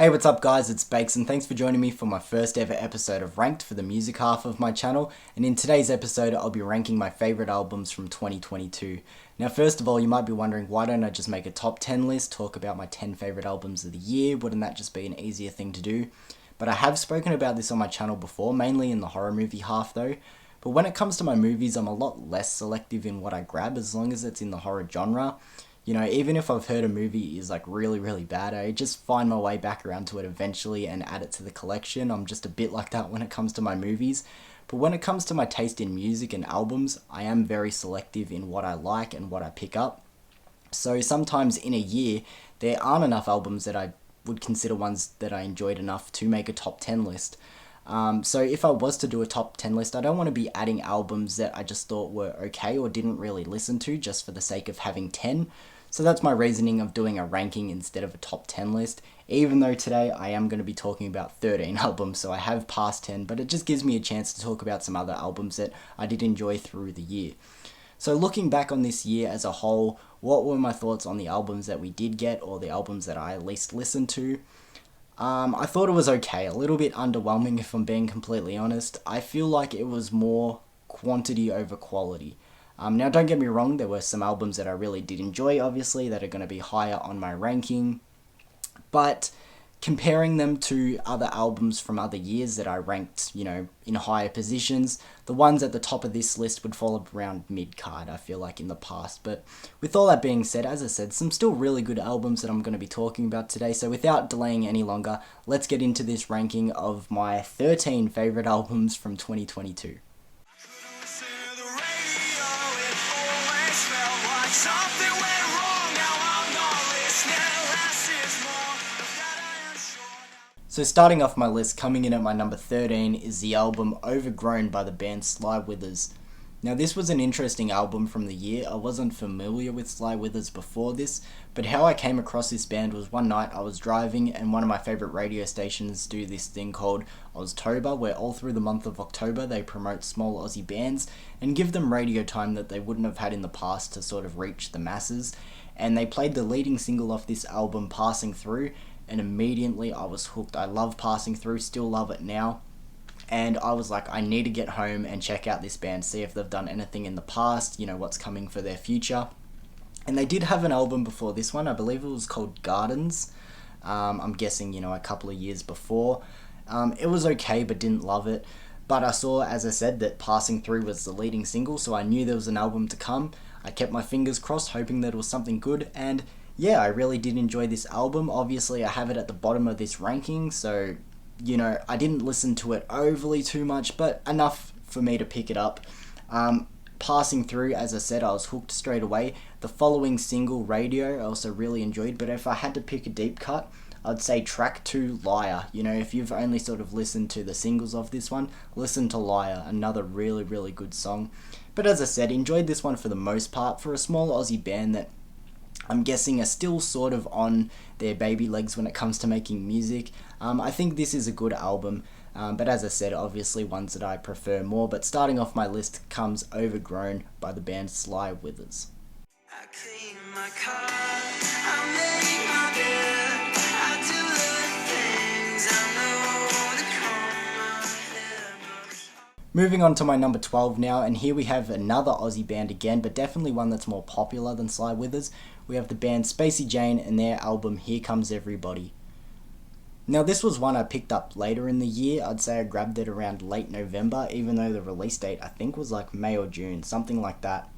Hey, what's up guys, it's Bakes and thanks for joining me for my first ever episode of Ranked for the music half of my channel, and in today's episode I'll be ranking my favourite albums from 2022. Now first of all, you might be wondering, why don't I just make a top 10 list, talk about my 10 favourite albums of the year? Wouldn't that just be an easier thing to do? But I have spoken about this on my channel before, mainly in the horror movie half though. But when it comes to my movies, I'm a lot less selective in what I grab as long as it's in the horror genre. You know, even if I've heard a movie is like really bad, I just find my way back around to it eventually and add it to the collection. I'm just a bit like that when it comes to my movies. But when it comes to my taste in music and albums, I am very selective in what I like and what I pick up. So sometimes in a year, there aren't enough albums that I would consider ones that I enjoyed enough to make a top 10 list. So if I was to do a top 10 list, I don't want to be adding albums that I just thought were okay or didn't really listen to just for the sake of having 10. So that's my reasoning of doing a ranking instead of a top 10 list, even though today I am going to be talking about 13 albums, so I have passed 10, but it just gives me a chance to talk about some other albums that I did enjoy through the year. So looking back on this year as a whole, what were my thoughts on the albums that we did get, or the albums that I at least listened to? I thought it was okay, a little bit underwhelming if I'm being completely honest. I feel like it was more quantity over quality. Now don't get me wrong, there were some albums that I really did enjoy obviously that are going to be higher on my ranking, but comparing them to other albums from other years that I ranked, you know, in higher positions, the ones at the top of this list would fall around mid-card, I feel like, in the past. But with all that being said, as I said, some still really good albums that I'm going to be talking about today, so without delaying any longer, let's get into this ranking of my 13 favourite albums from 2022. So starting off my list, coming in at my number 13 is the album Overgrown by the band Sly Withers. Now this was an interesting album from the year. I wasn't familiar with Sly Withers before this, but how I came across this band was one night I was driving and one of my favourite radio stations do this thing called Oztober, where all through the month of October they promote small Aussie bands and give them radio time that they wouldn't have had in the past to sort of reach the masses. And they played the leading single off this album, Passing Through, and immediately I was hooked. I love Passing Through, still love it now. And I was like, I need to get home and check out this band, see if they've done anything in the past, you know, what's coming for their future. And they did have an album before this one, I believe it was called Gardens. I'm guessing, you know, a couple of years before. It was okay, but didn't love it. But I saw, as I said, that Passing Through was the leading single, so I knew there was an album to come. I kept my fingers crossed, hoping that it was something good, and yeah, I really did enjoy this album. Obviously, I have it at the bottom of this ranking, so, you know, I didn't listen to it overly too much, but enough for me to pick it up. Passing Through, as I said, I was hooked straight away. The following single, Radio, I also really enjoyed, but if I had to pick a deep cut, I'd say track 2, Liar. You know, if you've only sort of listened to the singles of this one, listen to Liar, another really good song. But as I said, enjoyed this one for the most part. For a small Aussie band that I'm guessing are still sort of on their baby legs when it comes to making music, I think this is a good album, but as I said, obviously ones that I prefer more. But starting off my list comes Overgrown by the band Sly Withers. I clean my car, I make my bed, I do the things I know to calm my head. Moving on to my number 12 now, and here we have another Aussie band again, but definitely one that's more popular than Sly Withers. We have the band Spacey Jane and their album Here Comes Everybody. Now this was one I picked up later in the year. I'd say I grabbed it around late November, even though the release date I think was like May or June, something like that.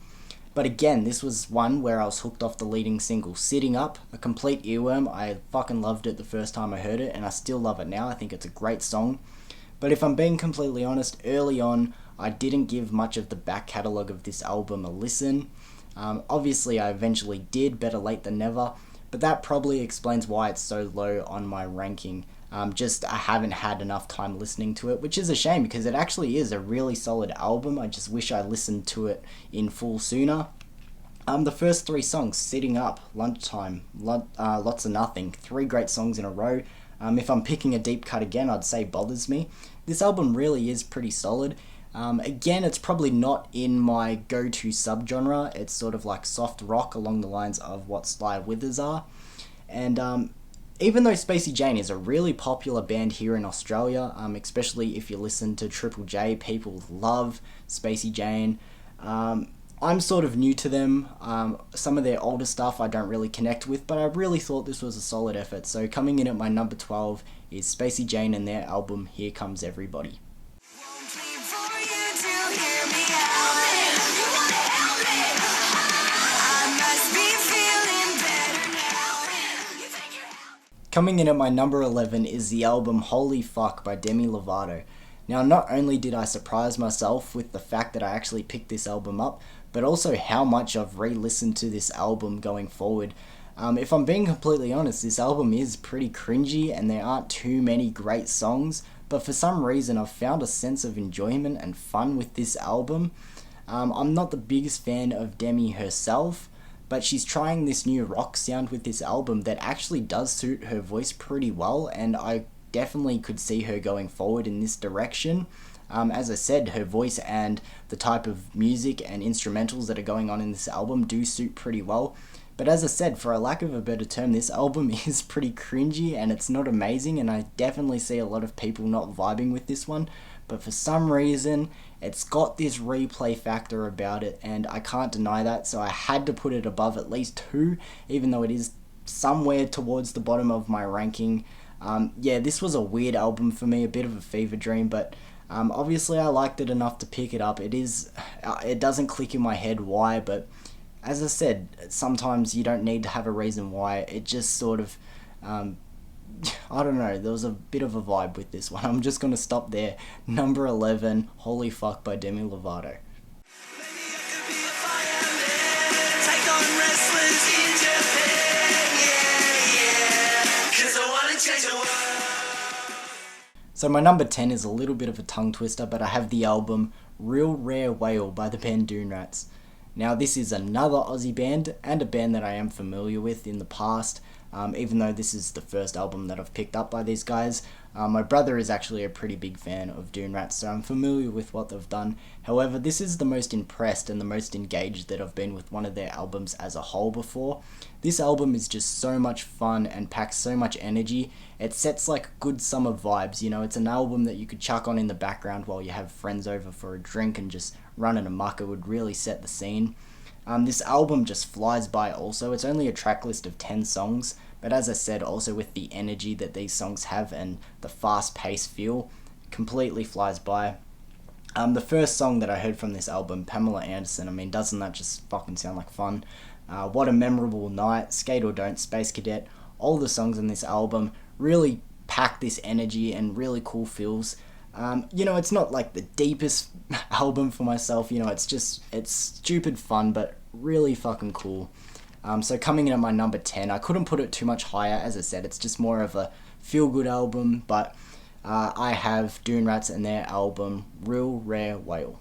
But again, this was one where I was hooked off the leading single, Sitting Up, a complete earworm. I fucking loved it the first time I heard it, and I still love it now. I think it's a great song. But if I'm being completely honest, early on, I didn't give much of the back catalogue of this album a listen. Obviously, I eventually did, better late than never, but that probably explains why it's so low on my ranking. Just I haven't had enough time listening to it, which is a shame because it actually is a really solid album. I just wish I listened to it in full sooner. The first 3 songs, Sitting Up, Lunchtime, Lots of Nothing, 3 great songs in a row. If I'm picking a deep cut again, I'd say Bothers Me. This album really is pretty solid. Again, it's probably not in my go-to subgenre. It's sort of like soft rock along the lines of what Sly Withers are. And even though Spacey Jane is a really popular band here in Australia, especially if you listen to Triple J, people love Spacey Jane. I'm sort of new to them. Some of their older stuff I don't really connect with, but I really thought this was a solid effort. So coming in at my number 12 is Spacey Jane and their album Here Comes Everybody. Coming in at my number 11 is the album Holy Fuck by Demi Lovato. Now, not only did I surprise myself with the fact that I actually picked this album up, but also how much I've re-listened to this album going forward. If I'm being completely honest, this album is pretty cringy and there aren't too many great songs, but for some reason I've found a sense of enjoyment and fun with this album. I'm not the biggest fan of Demi herself, but she's trying this new rock sound with this album that actually does suit her voice pretty well, and I definitely could see her going forward in this direction. As I said, her voice and the type of music and instrumentals that are going on in this album do suit pretty well. But as I said, for a lack of a better term, this album is pretty cringy and it's not amazing, and I definitely see a lot of people not vibing with this one. But for some reason, it's got this replay factor about it, and I can't deny that, so I had to put it above at least 2, even though it is somewhere towards the bottom of my ranking. This was a weird album for me, a bit of a fever dream, but obviously I liked it enough to pick it up. It doesn't click in my head why, but as I said, sometimes you don't need to have a reason why. It just sort of, I don't know, there was a bit of a vibe with this one. I'm just going to stop there. Number 11, Holy Fuck by Demi Lovato. So my number 10 is a little bit of a tongue twister, but I have the album Real Rare Whale by the band Dune Rats. Now this is another Aussie band, and a band that I am familiar with in the past, even though this is the first album that I've picked up by these guys. My brother is actually a pretty big fan of Dune Rats, so I'm familiar with what they've done. However, this is the most impressed and the most engaged that I've been with one of their albums as a whole before. This album is just so much fun and packs so much energy. It sets like good summer vibes, you know, it's an album that you could chuck on in the background while you have friends over for a drink and just running amok. It would really set the scene. This album just flies by also. It's only a track list of 10 songs, but as I said, also with the energy that these songs have and the fast-paced feel, completely flies by. The first song that I heard from this album, Pamela Anderson, I mean, doesn't that just fucking sound like fun? What a Memorable Night, Skate or Don't, Space Cadet, all the songs in this album really pack this energy and really cool feels. It's not like the deepest album for myself, it's stupid fun, but really fucking cool. So coming in at my number 10, I couldn't put it too much higher, as I said, it's just more of a feel-good album, but I have Dune Rats and their album, Real Rare Whale.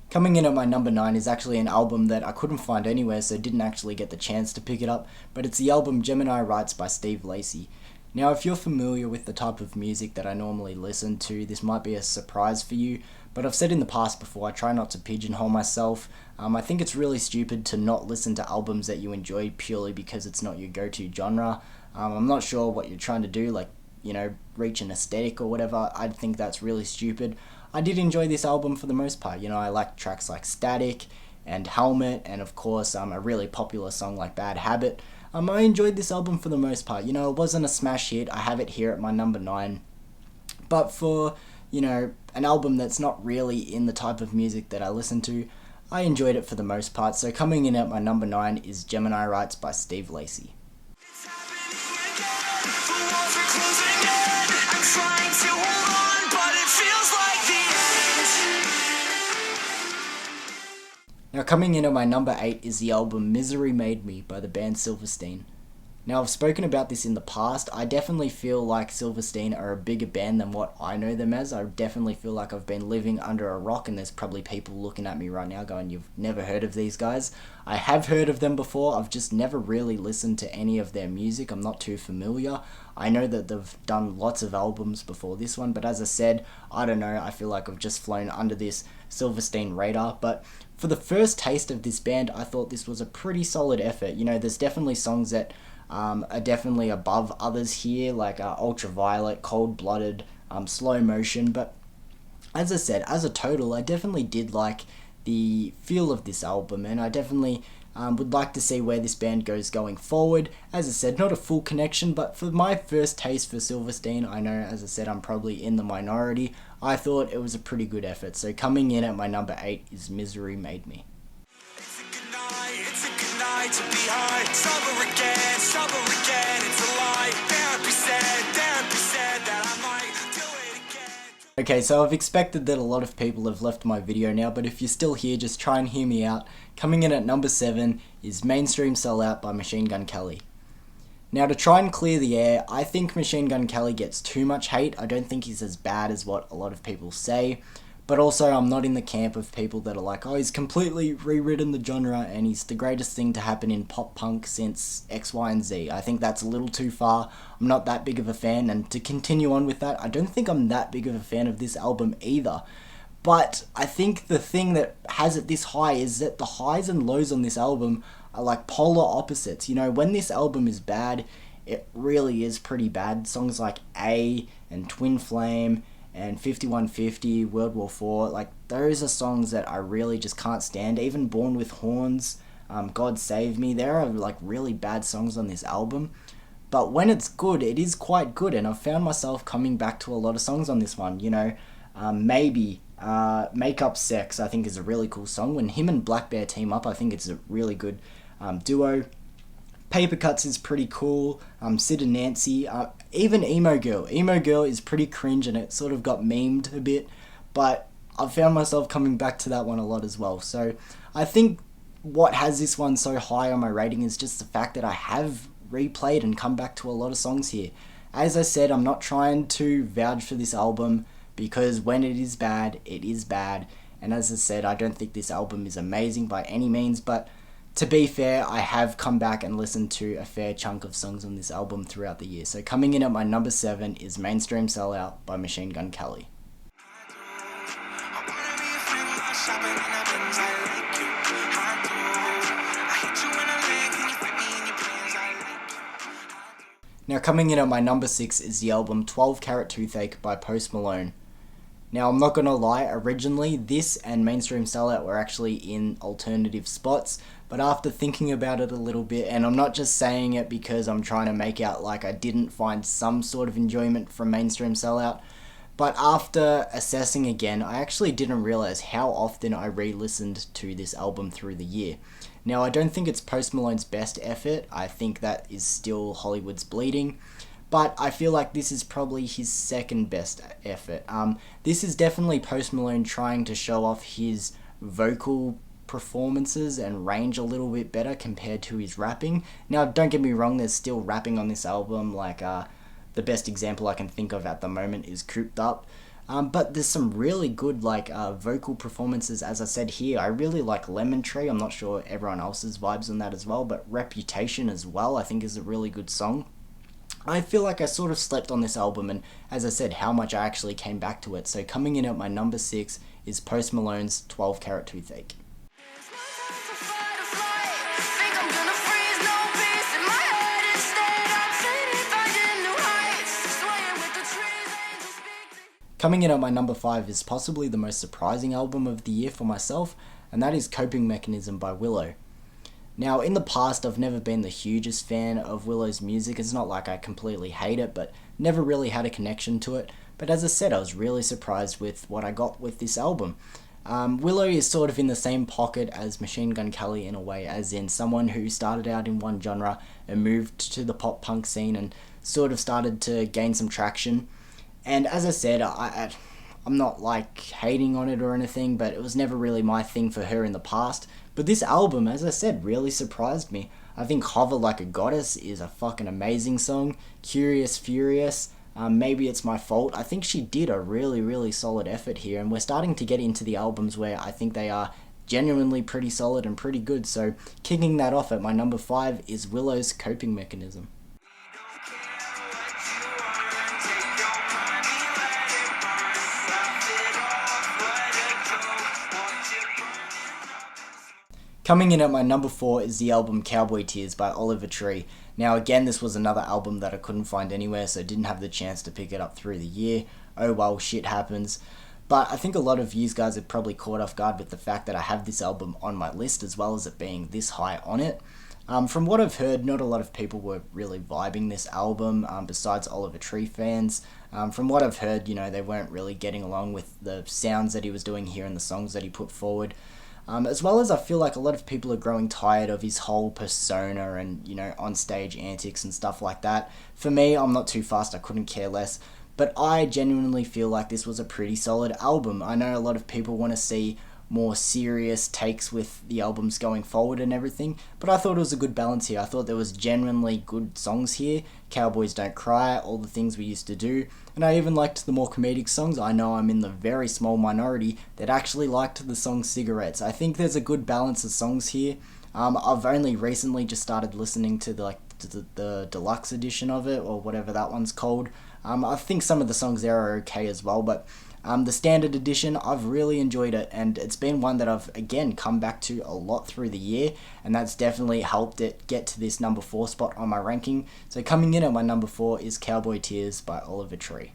Coming in at my number 9 is actually an album that I couldn't find anywhere, so didn't actually get the chance to pick it up, but it's the album Gemini Rights by Steve Lacy. Now, if you're familiar with the type of music that I normally listen to, this might be a surprise for you, but I've said in the past before, I try not to pigeonhole myself. I think it's really stupid to not listen to albums that you enjoy purely because it's not your go-to genre. I'm not sure what you're trying to do, reach an aesthetic or whatever. I think that's really stupid. I did enjoy this album for the most part. I like tracks like Static and Helmet, and of course a really popular song like Bad Habit. I enjoyed this album for the most part. It wasn't a smash hit. I have it here at my number 9. But for, an album that's not really in the type of music that I listen to, I enjoyed it for the most part. So coming in at my number 9 is Gemini Rights by Steve Lacy. Now coming in at my number 8 is the album Misery Made Me by the band Silverstein. Now, I've spoken about this in the past. I definitely feel like Silverstein are a bigger band than what I know them as. I definitely feel like I've been living under a rock, and there's probably people looking at me right now going, you've never heard of these guys. I have heard of them before. I've just never really listened to any of their music. I'm not too familiar. I know that they've done lots of albums before this one, but as I said, I don't know. I feel like I've just flown under this Silverstein radar. But for the first taste of this band, I thought this was a pretty solid effort. You know, there's definitely songs that are definitely above others here, like Ultraviolet, Cold Blooded, Slow Motion. But as I said, as a total, I definitely did like the feel of this album, and I definitely would like to see where this band goes going forward. As I said, not a full connection, but for my first taste for Silverstein, I know, as I said, I'm probably in the minority. I thought it was a pretty good effort. So coming in at my number 8 is Misery Made Me. To be high, sober again, it's a lie. Therapy said that I might do it again. Okay, so I've expected that a lot of people have left my video now, but if you're still here, just try and hear me out. Coming in at number 7 is Mainstream Sellout by Machine Gun Kelly. Now, to try and clear the air, I think Machine Gun Kelly gets too much hate. I don't think he's as bad as what a lot of people say. But also, I'm not in the camp of people that are like, oh, he's completely rewritten the genre and he's the greatest thing to happen in pop punk since X, Y, and Z. I think that's a little too far. I'm not that big of a fan, and to continue on with that, I don't think I'm that big of a fan of this album either. But I think the thing that has it this high is that the highs and lows on this album are like polar opposites. You know, when this album is bad, it really is pretty bad. Songs like A and Twin Flame and 5150, World War IV, like those are songs that I really just can't stand. Even Born with Horns, God Save Me, there are like really bad songs on this album. But when it's good, it is quite good, and I've found myself coming back to a lot of songs on this one. You know, maybe Make Up Sex, I think is a really cool song. When him and Black Bear team up, I think it's a really good duo. Paper Cuts is pretty cool. Sid and Nancy, even Emo Girl. Emo Girl is pretty cringe and it sort of got memed a bit, but I've found myself coming back to that one a lot as well. So I think what has this one so high on my rating is just the fact that I have replayed and come back to a lot of songs here. As I said, I'm not trying to vouch for this album because when it is bad, it is bad. And as I said, I don't think this album is amazing by any means, but to be fair, I have come back and listened to a fair chunk of songs on this album throughout the year. So coming in at my number 7 is Mainstream Sellout by Machine Gun Kelly. Now coming in at my number 6 is the album 12 Carat Toothache by Post Malone. Now, I'm not going to lie, originally this and Mainstream Sellout were actually in alternative spots, but after thinking about it a little bit, and I'm not just saying it because I'm trying to make out like I didn't find some sort of enjoyment from Mainstream Sellout, but after assessing again, I actually didn't realize how often I re-listened to this album through the year. Now, I don't think it's Post Malone's best effort. I think that is still Hollywood's Bleeding. But I feel like this is probably his second best effort. This is definitely Post Malone trying to show off his vocal performances and range a little bit better compared to his rapping. Now, don't get me wrong, there's still rapping on this album. Like, the best example I can think of at the moment is Cooped Up. But there's some really good vocal performances, as I said here. I really like Lemon Tree. I'm not sure everyone else's vibes on that as well, but Reputation as well I think is a really good song. I feel like I sort of slept on this album, and as I said, how much I actually came back to it. So coming in at my number 6 is Post Malone's 12 Carat Toothache. Coming in at my number 5 is possibly the most surprising album of the year for myself, and that is Coping Mechanism by Willow. Now, in the past, I've never been the hugest fan of Willow's music. It's not like I completely hate it, but never really had a connection to it. But as I said, I was really surprised with what I got with this album. Willow is sort of in the same pocket as Machine Gun Kelly in a way, as in someone who started out in one genre and moved to the pop punk scene and sort of started to gain some traction. And as I said, I'm not like hating on it or anything, but it was never really my thing for her in the past. But this album, as I said, really surprised me. I think Hover Like a Goddess is a fucking amazing song. Curious Furious, maybe it's my fault. I think she did a really, really solid effort here, and we're starting to get into the albums where I think they are genuinely pretty solid and pretty good. So kicking that off at my number 5 is Willow's Coping Mechanism. Coming in at my number 4 is the album Cowboy Tears by Oliver Tree. Now again, this was another album that I couldn't find anywhere, so didn't have the chance to pick it up through the year. Oh well, shit happens. But I think a lot of you guys are probably caught off guard with the fact that I have this album on my list, as well as it being this high on it. From what I've heard, not a lot of people were really vibing this album, besides Oliver Tree fans. From what I've heard, they weren't really getting along with the sounds that he was doing here and the songs that he put forward. As well as I feel like a lot of people are growing tired of his whole persona and, on-stage antics and stuff like that. For me, I'm not too fast, I couldn't care less. But I genuinely feel like this was a pretty solid album. I know a lot of people want to see more serious takes with the albums going forward and everything, but I thought it was a good balance here. I thought there was genuinely good songs here. Cowboys Don't Cry, All the Things We Used to Do, and I even liked the more comedic songs. I know I'm in the very small minority that actually liked the song Cigarettes. I think there's a good balance of songs here. I've only recently just started listening to the deluxe edition of it, or whatever that one's called. I think some of the songs there are okay as well, but the standard edition, I've really enjoyed it, and it's been one that I've, again, come back to a lot through the year, and that's definitely helped it get to this number 4 spot on my ranking. So coming in at my number 4 is Cowboy Tears by Oliver Tree.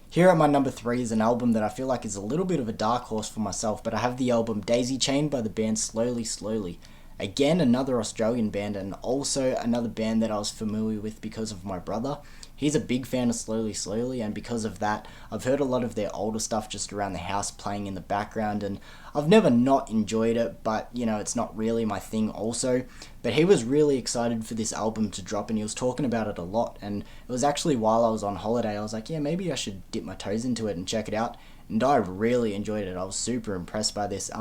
Here at my number 3 is an album that I feel like is a little bit of a dark horse for myself, but I have the album Daisy Chain by the band Slowly Slowly. Again, another Australian band, and also another band that I was familiar with because of my brother. He's a big fan of Slowly Slowly, and because of that, I've heard a lot of their older stuff just around the house playing in the background, and I've never not enjoyed it, but it's not really my thing also. But he was really excited for this album to drop, and he was talking about it a lot, and it was actually while I was on holiday. I was like, yeah, maybe I should dip my toes into it and check it out, and I really enjoyed it. I was super impressed by this.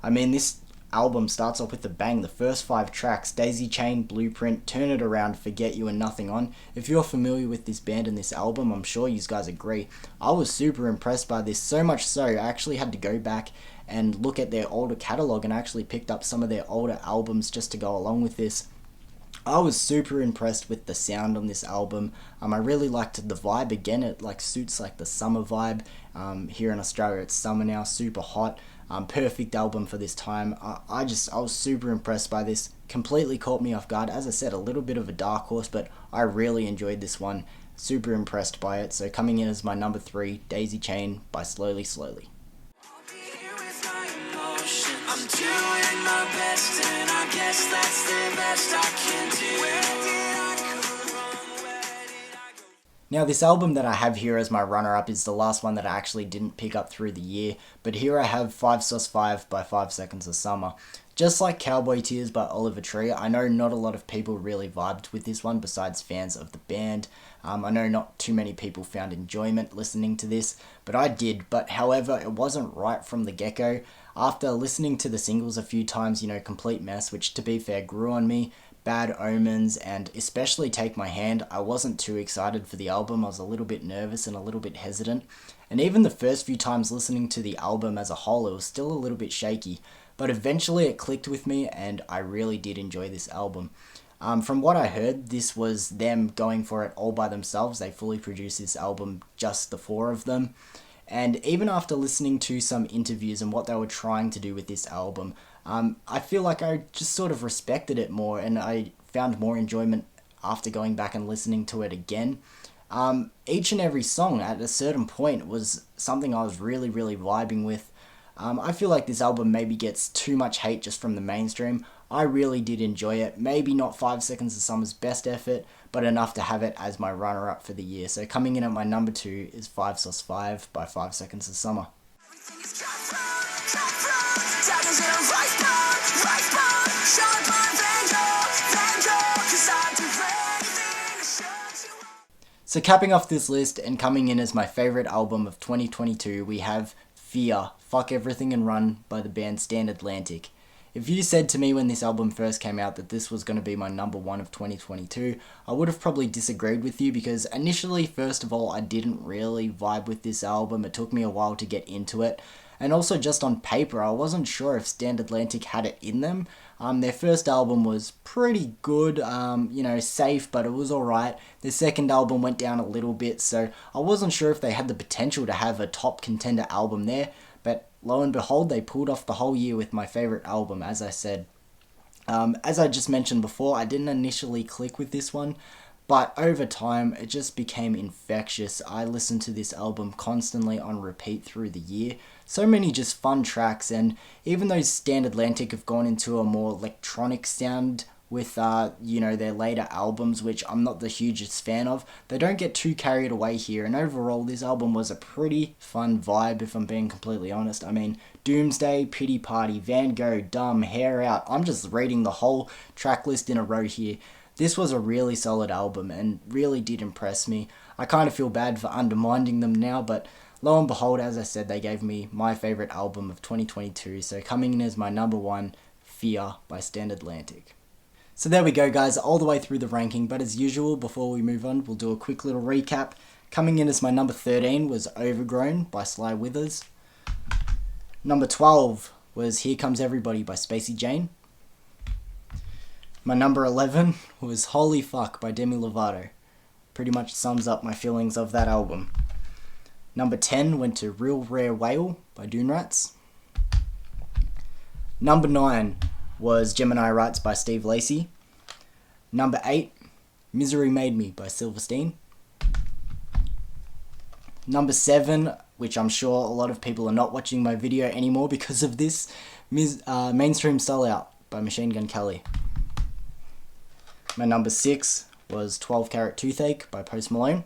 This album starts off with a bang. The first 5 tracks, Daisy Chain, Blueprint, Turn It Around, Forget You, and Nothing On. If you're familiar with this band and this album, I'm sure you guys agree. I was super impressed by this, so much so I actually had to go back and look at their older catalogue, and I actually picked up some of their older albums just to go along with this. I was super impressed with the sound on this album. I really liked the vibe. Again, it suits the summer vibe. Here in Australia, it's summer now, super hot. Perfect album for this time. I was super impressed by this. Completely caught me off guard. As I said, a little bit of a dark horse, but I really enjoyed this one. Super impressed by it. So coming in as my number 3, Daisy Chain by Slowly Slowly. I'm doing my best, and I guess that's the best I can do. Now, this album that I have here as my runner-up is the last one that I actually didn't pick up through the year, but here I have 5 Sauce 5 by 5 Seconds of Summer. Just like Cowboy Tears by Oliver Tree, I know not a lot of people really vibed with this one besides fans of the band. I know not too many people found enjoyment listening to this, but I did. But however, it wasn't right from the get-go. After listening to the singles a few times, Complete Mess, which to be fair grew on me, Bad Omens, and especially Take My Hand, I wasn't too excited for the album. I was a little bit nervous and a little bit hesitant. And even the first few times listening to the album as a whole, it was still a little bit shaky. But eventually it clicked with me, and I really did enjoy this album. From what I heard, this was them going for it all by themselves. They fully produced this album, just the 4 of them. And even after listening to some interviews and what they were trying to do with this album, I feel like I just sort of respected it more, and I found more enjoyment after going back and listening to it again. Each and every song at a certain point was something I was really, really vibing with. I feel like this album maybe gets too much hate just from the mainstream. I really did enjoy it. Maybe not 5 Seconds of Summer's best effort, but enough to have it as my runner-up for the year. So coming in at my number 2 is 5 Sauce 5 by 5 Seconds of Summer. So capping off this list and coming in as my favourite album of 2022, we have Fear, Fuck Everything and Run by the band Stand Atlantic. If you said to me when this album first came out that this was going to be my number one of 2022, I would have probably disagreed with you because initially, first of all, I didn't really vibe with this album. It took me a while to get into it. And also just on paper, I wasn't sure if Stand Atlantic had it in them. Their first album was pretty good, safe, but it was alright. Their second album went down a little bit, so I wasn't sure if they had the potential to have a top contender album there. But lo and behold, they pulled off the whole year with my favourite album, as I said. As I just mentioned before, I didn't initially click with this one, but over time, it just became infectious. I listened to this album constantly on repeat through the year. So many just fun tracks, and even though Stand Atlantic have gone into a more electronic sound with their later albums, which I'm not the hugest fan of, they don't get too carried away here, and overall this album was a pretty fun vibe, if I'm being completely honest. I mean, Doomsday, Pity Party, Van Gogh, Dumb, Hair Out, I'm just reading the whole track list in a row here. This was a really solid album and really did impress me. I kind of feel bad for undermining them now, but lo and behold, as I said, they gave me my favourite album of 2022, so coming in as my number one, Fear by Stand Atlantic. So there we go, guys, all the way through the ranking, but as usual, before we move on, we'll do a quick little recap. Coming in as my number 13 was Overgrown by Sly Withers. Number 12 was Here Comes Everybody by Spacey Jane. My number 11 was Holy Fuck by Demi Lovato. Pretty much sums up my feelings of that album. Number 10 went to Real Rare Whale by Dune Rats. Number 9 was Gemini Rights by Steve Lacy. Number 8, Misery Made Me by Silverstein. Number 7, which I'm sure a lot of people are not watching my video anymore because of this, Mainstream Sellout by Machine Gun Kelly. My number 6 was 12 Carat Toothache by Post Malone.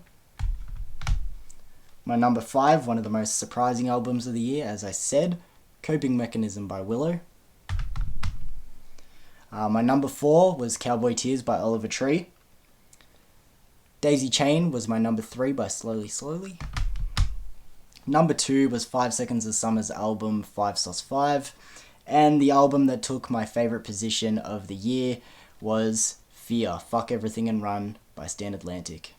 My number 5, one of the most surprising albums of the year, as I said, Coping Mechanism by Willow. My number 4 was Cowboy Tears by Oliver Tree. Daisy Chain was my number 3 by Slowly Slowly. Number 2 was 5 Seconds of Summer's album 5 Sauce 5. And the album that took my favourite position of the year was Fear, Fuck Everything and Run by Stand Atlantic.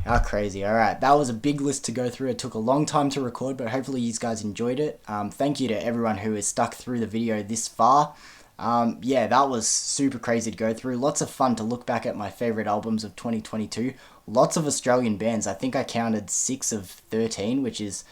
How crazy. Alright, that was a big list to go through. It took a long time to record, but hopefully you guys enjoyed it. Thank you to everyone who has stuck through the video this far. That was super crazy to go through. Lots of fun to look back at my favourite albums of 2022. Lots of Australian bands. I think I counted 6 of 13, which is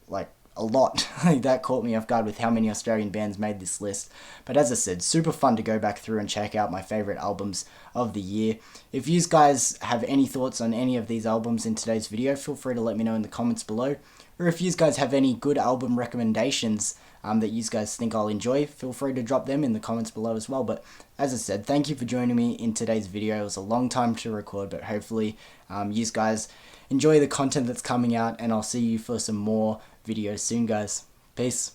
like a lot. That caught me off guard with how many Australian bands made this list. But as I said, super fun to go back through and check out my favourite albums of the year. If you guys have any thoughts on any of these albums in today's video, feel free to let me know in the comments below. Or if you guys have any good album recommendations that you guys think I'll enjoy, feel free to drop them in the comments below as well. But as I said, thank you for joining me in today's video. It was a long time to record, but hopefully you guys enjoy the content that's coming out, and I'll see you for some more videos soon, guys. Peace.